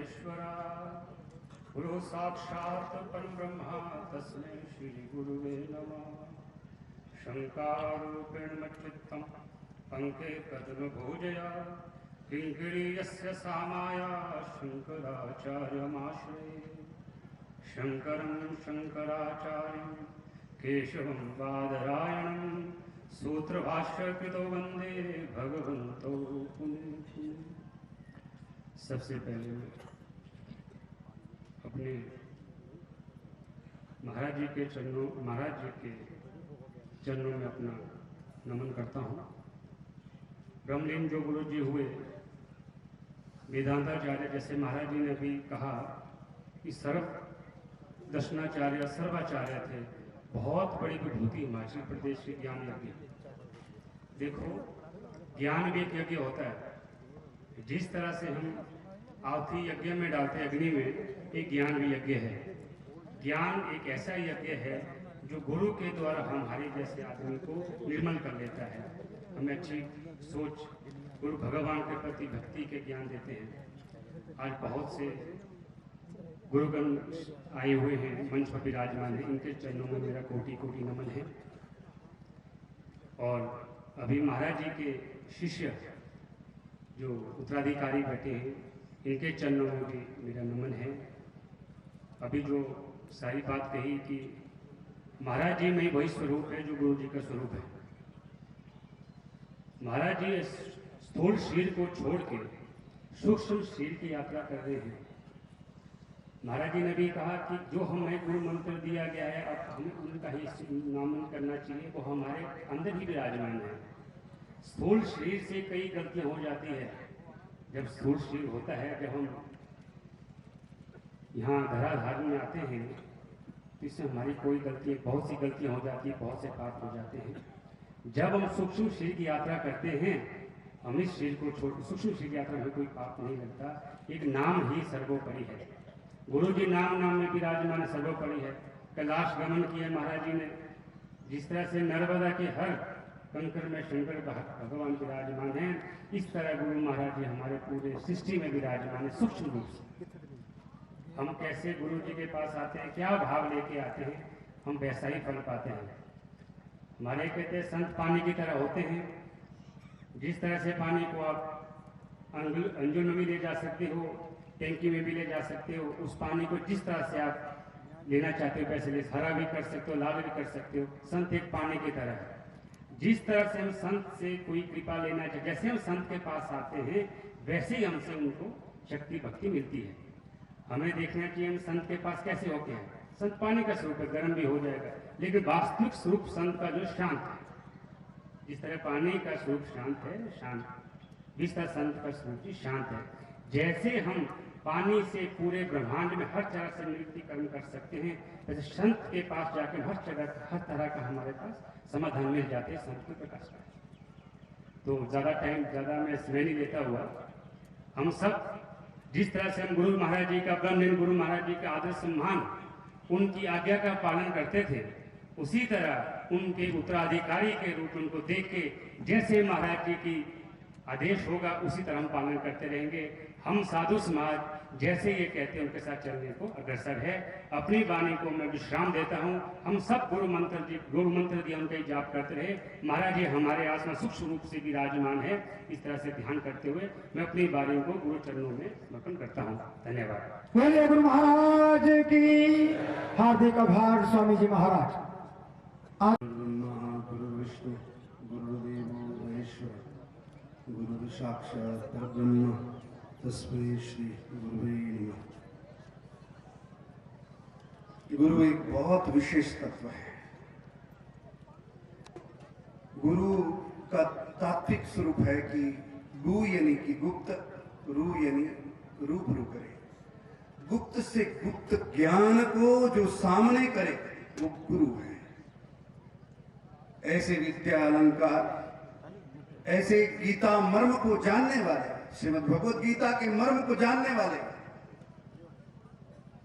महेश्वरा गुरु साक्षात् परब्रह्म तस्मै श्री गुरुवे नमः। शंकारूपेण मच्चित्तं पंके कदम भोजया किङ्किणीयस्य सामाया शंकराचार्यमाश्रये। शंकरं शंकराचार्यं केशवं बादरायणं सूत्रभाष्यकृतो वंदे भगवन्तो पुनः पुनः। सबसे पहले अपने महाराज जी के चरणों में अपना नमन करता हूँ। ब्रह्मलीन जो गुरु जी हुए वेदांताचार्य, जैसे महाराज जी ने भी कहा कि सर्व दर्शनाचार्य सर्वाचार्य थे, बहुत बड़ी विभूति हिमाचल प्रदेश के ज्ञान यज्ञ। देखो, ज्ञान भी एक यज्ञ होता है। जिस तरह से हम आहुति यज्ञ में डालते अग्नि में, एक ज्ञान भी यज्ञ है। ज्ञान एक ऐसा यज्ञ है जो गुरु के द्वारा हमारे जैसे आदमी को निर्मल कर लेता है, हमें अच्छी सोच, गुरु भगवान के प्रति भक्ति के ज्ञान देते हैं। आज बहुत से गुरुगण आए हुए हैं, मंच पर विराजमान है, इनके चरणों में मेरा कोटि कोटि नमन है। और अभी महाराज जी के शिष्य जो उत्तराधिकारी बैठे हैं, इनके चरणों में भी मेरा नमन है। अभी जो सारी बात कही कि महाराज जी में वही स्वरूप है जो गुरु जी का स्वरूप है। महाराज जी स्थूल शरीर को छोड़ के सूक्ष्म शरीर की यात्रा कर रहे हैं। महाराज जी ने भी कहा कि जो हमें गुरु मंत्र दिया गया है, अब हमें उनका ही नामन करना चाहिए, वो हमारे अंदर ही विराजमान है। स्थूल शरीर से कई गलतियां हो जाती है। जब स्थूल शरीर होता है, जब हम यहाँ धराधार में आते हैं, तो इससे हमारी कोई गलती, बहुत सी गलतियां हो जाती है, बहुत से पाप हो जाते हैं। जब हम सूक्ष्म शरीर की यात्रा करते हैं, हम इस शरीर को छोड़, सूक्ष्म शरीर की यात्रा में कोई पाप नहीं लगता। एक नाम ही सर्वोपरि है। गुरु जी नाम में विराजमान सर्वोपरि है। कैलाश गमन किया महाराज जी ने, जिस तरह से नर्मदा के हर कंकर में शंकर भगवान विराजमान हैं, इस तरह गुरु महाराज जी हमारे पूरे सृष्टि में विराजमान है सूक्ष्म रूप से। हम कैसे गुरु जी के पास आते हैं, क्या भाव लेके आते हैं, हम वैसा ही फल पाते हैं। हमारे कहते हैं संत पानी की तरह होते हैं। जिस तरह से पानी को आप अंजुल में भी ले जा सकते हो, टैंकी में भी ले जा सकते हो, उस पानी को जिस तरह से आप लेना चाहते हो वैसे ले, हरा भी कर सकते हो, लाल भी कर सकते हो। संत एक पानी की तरह है। जिस तरह से हम संत से कोई कृपा लेना चाहिए, जैसे हम संत के पास आते हैं, वैसे ही हमसे उनको शक्ति भक्ति मिलती है। हमें देखना चाहिए हम संत के पास कैसे होते हैं। संत पानी का स्वरूप है, गर्म भी हो जाएगा, लेकिन वास्तविक स्वरूप संत का जो शांत है, जिस तरह पानी का स्वरूप शांत है, शांत, जिस तरह संत का स्वरूप शांत है। जैसे हम पानी से पूरे ब्रह्मांड में हर तरह से निवृत्तिकरण कर सकते हैं, वैसे संत के पास जाकर हर तरह का हमारे पास समाधान मिल जाते हैं संत के प्रकाश का। तो ज़्यादा मैं समय नहीं लेता हुआ, हम सब जिस तरह से हम गुरु महाराज जी का, ब्रह्मलीन गुरु महाराज जी का आदर सम्मान, उनकी आज्ञा का पालन करते थे, उसी तरह उनके उत्तराधिकारी के रूप में उनको देख के जैसे महाराज जी की आदेश होगा उसी तरह हम पालन करते रहेंगे। हम साधु समाज जैसे ये कहते हैं उनके साथ चलने को अग्रसर है। अपनी वाणी को मैं विश्राम देता हूँ। हम सब गुरु मंत्र दिया उनका ही जाप करते रहे। महाराज जी हमारे आसमान सूक्ष्म रूप से विराजमान है। इस तरह से ध्यान करते हुए मैं अपनी वाणी को गुरु चरणों में समर्पण करता हूँ। धन्यवाद। बोलिए गुरु महाराज की हार्दिक आभार। स्वामी जी महाराज। गुरु विष्णु गुरुदेव महेश्वर गुरु साक्षात् परब्रह्म तस्मै श्री गुरुवे नमः। गुरु एक बहुत विशेष तत्व है। गुरु का तात्विक स्वरूप है कि गु यानी कि गुप्त, रू यानी रूबरू करे। गुप्त से गुप्त ज्ञान को जो सामने करे वो गुरु है। ऐसे विद्या अलंकार, ऐसे गीता मर्म को जानने वाले, श्रीमद् भगवत गीता के मर्म को जानने वाले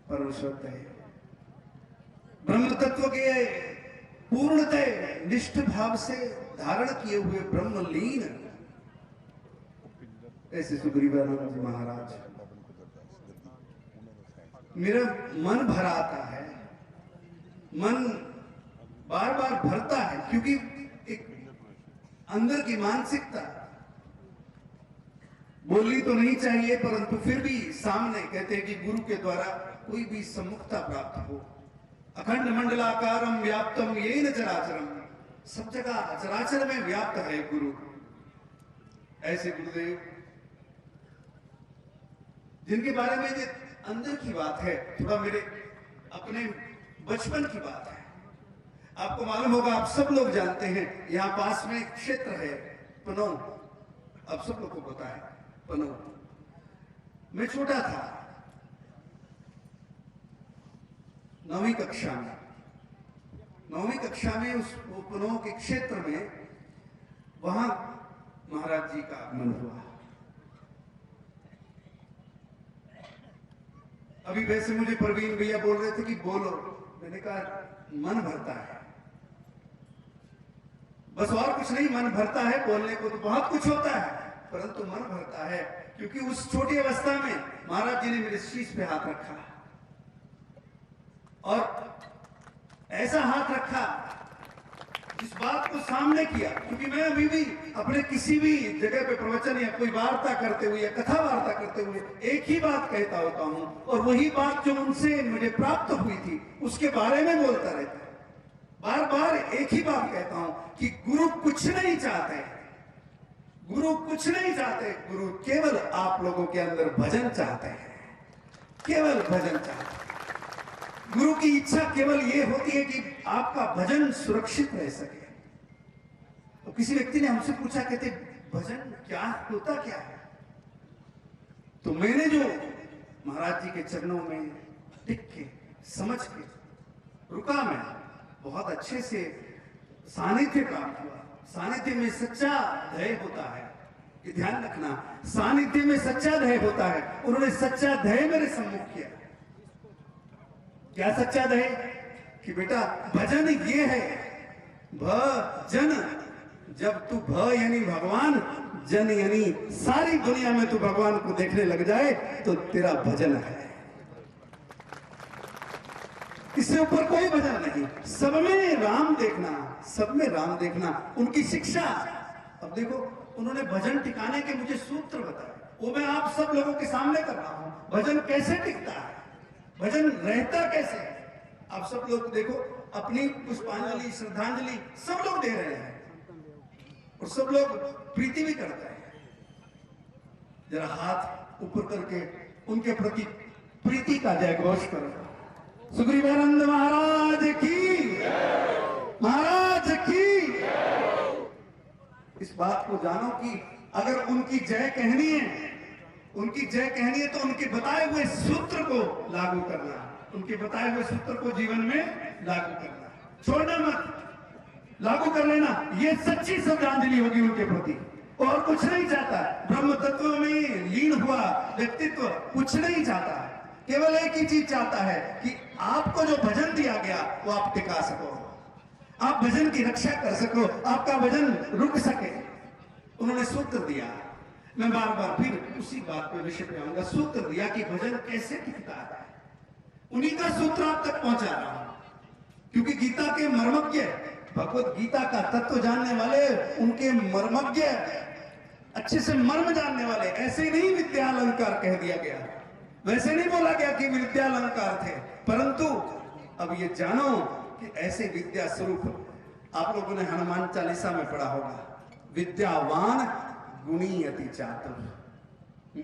परम सत्य है। ब्रह्म तत्व के पूर्णतः निष्ठ भाव से धारण किए हुए ब्रह्मलीन ऐसे सुग्रीवानंद जी महाराज मेरा मन भर आता है, मन बार बार भरता है, क्योंकि एक अंदर की मानसिकता बोलनी तो नहीं चाहिए, परंतु फिर भी सामने कहते हैं कि गुरु के द्वारा कोई भी सम्मुखता प्राप्त हो। अखंड मंडलाकारम व्याप्तम येन चराचरम, सब जगह चराचर में व्याप्त है गुरु। ऐसे गुरुदेव जिनके बारे में ये अंदर की बात है, थोड़ा मेरे अपने बचपन की बात है। आपको मालूम होगा, आप सब लोग जानते हैं, यहां पास में एक क्षेत्र है पनौ, आप सब लोग को पता है पनौ। मैं छोटा था, 9वीं कक्षा में, 9वीं कक्षा में उस पनौ के क्षेत्र में वहां महाराज जी का आगमन हुआ। अभी वैसे मुझे प्रवीण भैया बोल रहे थे कि बोलो, मैंने कहा मन भरता है, बस और कुछ नहीं, मन भरता है। बोलने को तो बहुत कुछ होता है, परंतु मन भरता है, क्योंकि उस छोटी अवस्था में महाराज जी ने मेरे शीश पे हाथ रखा और ऐसा हाथ रखा जिस बात को सामने किया, क्योंकि मैं अभी भी अपने किसी भी जगह पे प्रवचन या कोई वार्ता करते हुए या कथा वार्ता करते हुए एक ही बात कहता होता हूं, और वही बात जो उनसे मुझे प्राप्त हुई थी उसके बारे में बोलता रहता है। बार बार एक ही बात कहता हूं कि गुरु कुछ नहीं चाहते, गुरु कुछ नहीं चाहते, गुरु केवल आप लोगों के अंदर भजन चाहते हैं, केवल भजन चाहते हैं। गुरु की इच्छा केवल ये होती है कि आपका भजन सुरक्षित रह सके। तो किसी व्यक्ति ने हमसे पूछा, कहते भजन क्या होता क्या है? तो मैंने जो महाराज जी के चरणों में टिक के समझ के रुका, मैं बहुत अच्छे से सानिध्य प्राप्त हुआ। सानिध्य में सच्चा धैर्य होता है, ये ध्यान रखना, सानिध्य में सच्चा धैर्य होता है। उन्होंने सच्चा धैर्य मेरे सम्मुख किया। क्या सच्चा धैर्य? कि बेटा भजन ये है, भजन, जब तू भ यानी भगवान, जन यानी सारी दुनिया में तू भगवान को देखने लग जाए तो तेरा भजन है। इससे ऊपर कोई भजन नहीं। सब में राम देखना, सब में राम देखना, उनकी शिक्षा। अब देखो, उन्होंने भजन टिकाने के मुझे सूत्र बताए, वो मैं आप सब लोगों के सामने कर रहा हूं। भजन कैसे टिकता है, भजन रहता कैसे? आप सब लोग देखो, अपनी पुष्पांजलि, श्रद्धांजलि सब लोग दे रहे हैं और सब लोग प्रीति भी करते हैं। जरा हाथ ऊपर करके उनके प्रति प्रीति का जय घोष करो। सुग्रीवानंद महाराज की, महाराज की। इस बात को जानो कि अगर उनकी जय कहनी है, उनकी जय कहनी है, तो उनके बताए हुए सूत्र को लागू करना, उनके बताए हुए सूत्र को जीवन में लागू करना, छोड़ना मत, लागू कर लेना। ये सच्ची श्रद्धांजलि होगी उनके प्रति, और कुछ नहीं चाहता। ब्रह्म तत्व में लीन हुआ व्यक्तित्व कुछ नहीं चाहता, केवल एक ही चीज चाहता है कि आपको जो भजन दिया गया वो आप टिका सको, आप भजन की रक्षा कर सको, आपका भजन रुक सके। उन्होंने सूत्र दिया, मैं बार बार फिर उसी बात पे विषय पे आऊंगा। सूत्र दिया कि भजन कैसे टिकता है, उन्हीं का सूत्र आप तक पहुंचा रहा हूं, क्योंकि गीता के मर्मज्ञ, भगवत गीता का तत्व जानने वाले, उनके मर्मज्ञ, अच्छे से मर्म जानने वाले, ऐसे नहीं विद्यालंकार कह दिया गया, वैसे नहीं बोला गया कि विद्यालंकार थे, परंतु अब ये जानो कि ऐसे विद्या स्वरूप। आप लोगों ने हनुमान चालीसा में पढ़ा होगा, विद्यावान गुणी अति चातुर।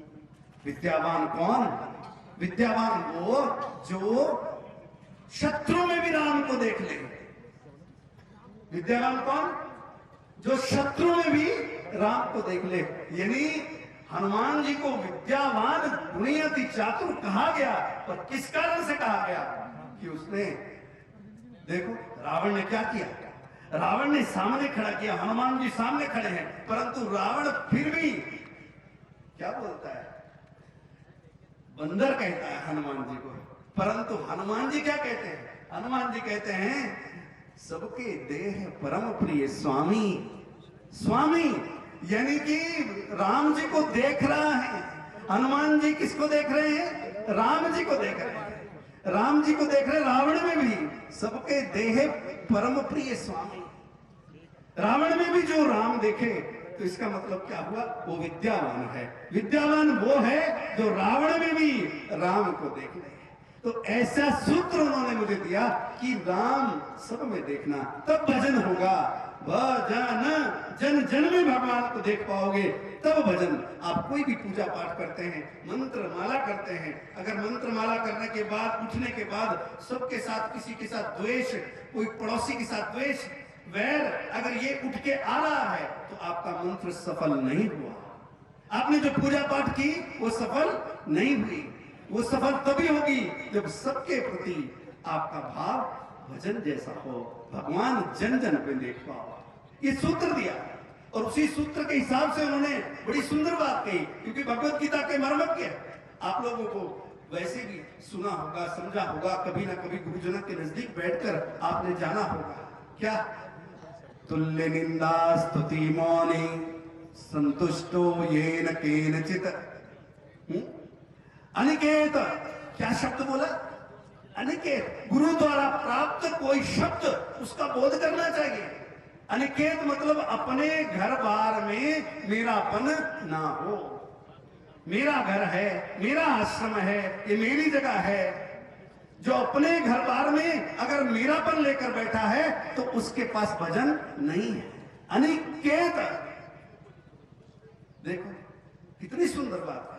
विद्यावान कौन? विद्यावान वो जो शत्रु में भी राम को देख ले। विद्यावान कौन? जो शत्रु में भी राम को देख ले। यानी हनुमान जी को विद्यावान गुणी अति चातुर कहा गया, और किस कारण से कहा गया? कि उसने, देखो रावण ने क्या किया, रावण ने सामने खड़ा किया, हनुमान जी सामने खड़े हैं, परंतु रावण फिर भी क्या बोलता है, बंदर कहता है हनुमान जी को, परंतु हनुमान जी क्या कहते हैं? हनुमान जी कहते हैं सबके देह परम प्रिय स्वामी। स्वामी यानी कि राम जी को देख रहा है, हनुमान जी किसको देख रहे हैं? राम जी को देख रहे हैं। राम जी को देख रहे हैं। रावण में भी सबके देहे परम प्रिय स्वामी, रावण में भी जो राम देखे तो इसका मतलब क्या हुआ? वो विद्यावान है। विद्यावान वो है जो रावण में भी राम को देख ले। तो ऐसा सूत्र उन्होंने मुझे दिया कि राम सब में देखना, तब भजन होगा। भजन जन जन में भगवान को देख पाओगे, तब भजन। आप कोई भी पूजा पाठ करते हैं, मंत्र माला करते हैं, अगर मंत्र माला करने के बाद, उठने के बाद सबके साथ किसी के साथ द्वेष, कोई पड़ोसी के साथ द्वेष, वैर अगर ये उठ के आ रहा है तो आपका मंत्र सफल नहीं हुआ। आपने जो पूजा पाठ की वो सफल नहीं हुई। वो सफल तभी होगी जब सबके प्रति आपका भाव भजन जैसा हो, भगवान जन जन पे देख पाओ। ये सूत्र दिया और उसी सूत्र के हिसाब से उन्होंने बड़ी सुंदर बात कही, क्योंकि भगवत गीता के मर्मज्ञ आप लोगों को वैसे भी सुना होगा, समझा होगा, कभी ना कभी गुरुजनों के नजदीक बैठकर आपने जाना होगा। क्या? तुल्य निंदा स्तुति मौनी संतुष्टो येन केनचित। अनिकेत, क्या शब्द बोला? अनिकेत, गुरु द्वारा प्राप्त कोई शब्द उसका बोध करना चाहिए। अनिकेत मतलब अपने घर बार में मेरापन ना हो। मेरा घर है, मेरा आश्रम है, ये मेरी जगह है। जो अपने घर बार में अगर मेरापन लेकर बैठा है तो उसके पास भजन नहीं है। अनिकेत, देखो कितनी सुंदर बात है।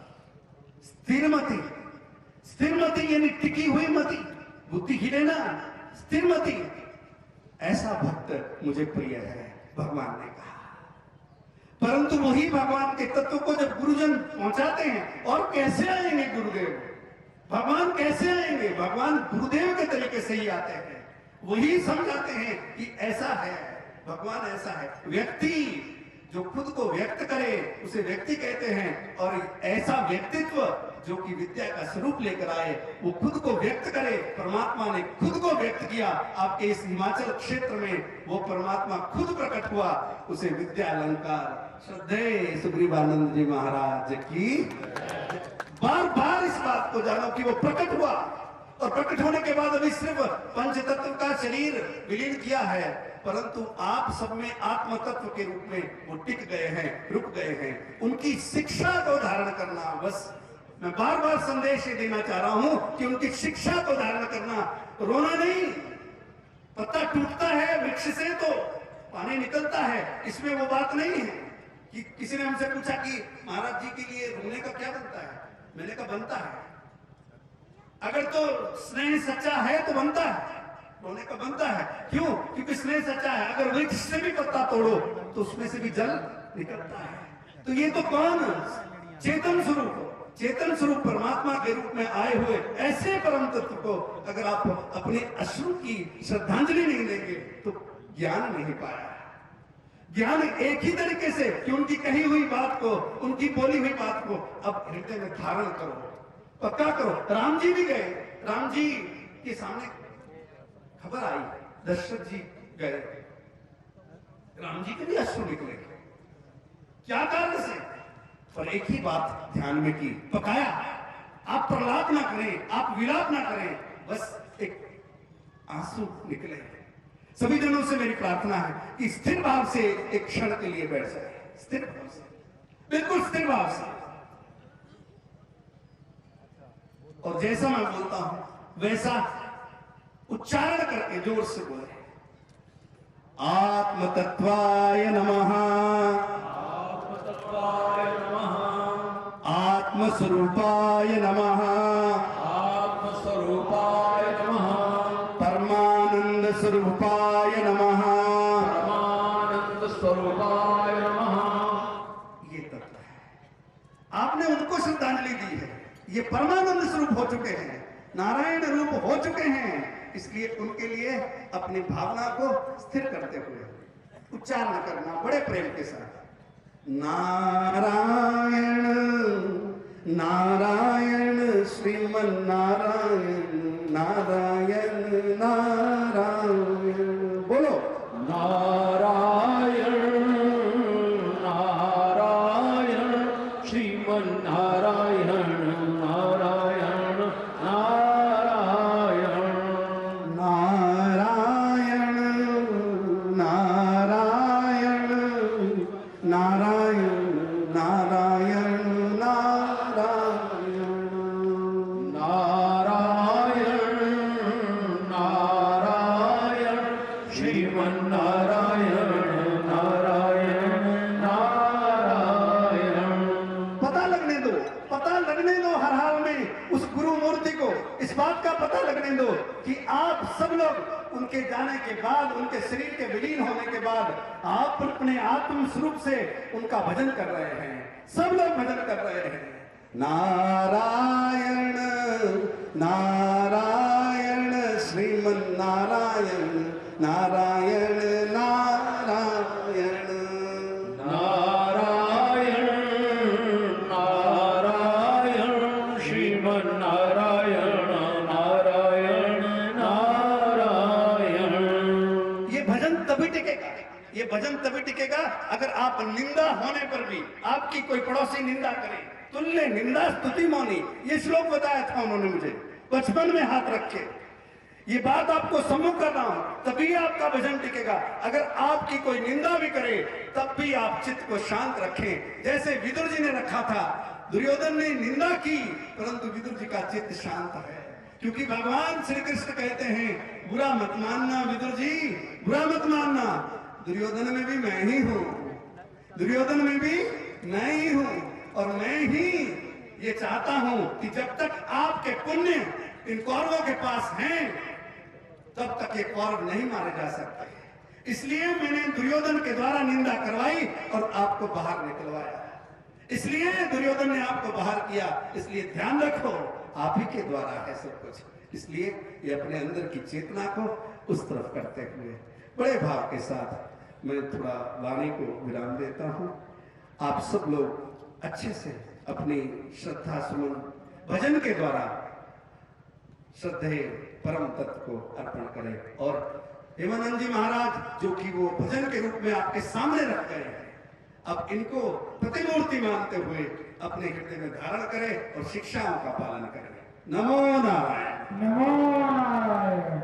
स्थिरमति, स्थिरमति यानी टिकी हुई मति, बुद्धि हिले ना, स्थिरमति, ऐसा भक्त मुझे प्रिय है, भगवान ने कहा। परंतु वही भगवान के तत्व को जब गुरुजन पहुंचाते हैं, और कैसे आएंगे गुरुदेव? भगवान कैसे आएंगे? भगवान गुरुदेव के तरीके से ही आते हैं। वही समझाते हैं कि ऐसा है, भगवान ऐसा है। व्यक्ति जो खुद को व्यक्त करे उसे व्यक्ति कहते हैं, और ऐसा व्यक्तित्व जो कि विद्या का स्वरूप लेकर आए, वो खुद को व्यक्त करे। परमात्मा ने खुद को व्यक्त किया आपके इस हिमाचल क्षेत्र में, वो परमात्मा खुद प्रकट हुआ, उसे विद्या अलंकार। श्रद्धेय सुग्रीवानंद जी महाराज की। बार बार इस बात को जानो कि वो प्रकट हुआ, और प्रकट होने के बाद अभी सिर्फ पंच तत्व का शरीर विलीन किया है, परंतु आप सब में आत्म तत्व के रूप में वो टिक गए हैं, रुक गए हैं। उनकी शिक्षा को धारण करना, बस मैं बार बार संदेश ये देना चाह रहा हूं कि उनकी शिक्षा को धारण करना। रोना नहीं, पत्ता टूटता है वृक्ष से तो पानी निकलता है, इसमें वो बात नहीं है। कि किसी ने हमसे पूछा कि महाराज जी के लिए रोने का क्या बनता है? मैंने कहा बनता है, अगर तो स्नेह सच्चा है तो बनता है, रोने का बनता है। क्यों? क्योंकि स्नेह सच्चा है। अगर वृक्ष से भी पत्ता तोड़ो तो उसमें से भी जल निकलता है। तो ये तो कौन? चेतन स्वरूप, चेतन स्वरूप परमात्मा के रूप में आए हुए ऐसे परम तत्व को अगर आप अपने अश्रु की श्रद्धांजलि नहीं देंगे तो ज्ञान नहीं पाया। ज्ञान एक ही तरीके से कि उनकी कही हुई बात को, उनकी बोली हुई बात को अब हृदय में धारण करो, पक्का करो। राम जी भी गए, राम जी के सामने खबर आई, दशरथ जी गए, राम जी के भी अश्रु निकले। क्या कारण से? पर एक ही बात ध्यान में की, पकाया। आप प्रलाप ना करें, आप विलाप ना करें, बस एक आंसू निकले। सभी जनों से मेरी प्रार्थना है कि स्थिर भाव से एक क्षण के लिए बैठ जाए, स्थिर भाव से, बिल्कुल स्थिर भाव से। और जैसा मैं बोलता हूं वैसा उच्चारण करके जोर से बोले। आत्म तत्वाय नमः, आत्मतत्वाय नमः, आत्मस्वरूपाय नमः, आत्मस्वरूपाय नमः, परमानंद स्वरूपाय नमः, परमानंद स्वरूपाय नमः। ये तत्व है। आपने उनको श्रद्धांजलि दी है, ये परमानंद स्वरूप हो चुके हैं, नारायण रूप हो चुके हैं। इसलिए उनके लिए अपनी भावना को स्थिर करते हुए उच्चारण करना बड़े प्रेम के साथ। नारायण नारायण श्रीमन नारायण नारायण नारायण। बोलो नारायण नारायण श्रीमन नारायण दो कि आप सब लोग उनके जाने के बाद, उनके शरीर के विलीन होने के बाद आप अपने आत्म स्वरूप से उनका भजन कर रहे हैं। सब लोग भजन कर रहे हैं, नारायण नारायण श्रीमन नारायण नारायण नारायण नारायण नारायण श्रीमन नारायण नारायण नारायण। ये भजन तभी टिकेगा, ये भजन तभी टिकेगा अगर आप निंदा होने पर भी, आपकी कोई पड़ोसी निंदा करे, तुल्य निंदा स्तुति मौनी, ये श्लोक बताया था उन्होंने मुझे बचपन में हाथ रख के। ये बात आपको सम्मुख कर रहा हूं, तभी आपका भजन टिकेगा। अगर आपकी कोई निंदा भी करे तब भी आप चित्त को शांत रखें, जैसे विदुर जी ने रखा था। दुर्योधन ने निंदा की परंतु विदुर जी का चित्त शांत है, क्योंकि भगवान श्री कृष्ण कहते हैं बुरा मत मानना विदुर जी, बुरा मत मानना, दुर्योधन में भी मैं ही हूं, दुर्योधन में भी मैं ही हूं। और मैं ही ये चाहता हूं कि जब तक आपके पुण्य इन कौरवों के पास हैं तब तक ये कौरव नहीं मारे जा सकते। इसलिए मैंने दुर्योधन के द्वारा निंदा करवाई और आपको बाहर निकलवाया। इसलिए दुर्योधन ने आपको बाहर किया, इसलिए ध्यान रखो आप ही के द्वारा है सब कुछ। इसलिए ये अपने अंदर की चेतना को उस तरफ करते हुए बड़े भाव के साथ मैं थोड़ा वाणी को विराम देता हूं। आप सब लोग अच्छे से अपनी श्रद्धा सुमन भजन के द्वारा श्रद्धेय परम तत्व को अर्पण करें। और हेमानंद जी महाराज जो कि वो भजन के रूप में आपके सामने रख गए हैं, अब इनको प्रतिमूर्ति मानते हुए अपने हृदय में धारण करें और शिक्षाओं का पालन करें। नमो नारायण। नमो नारायण।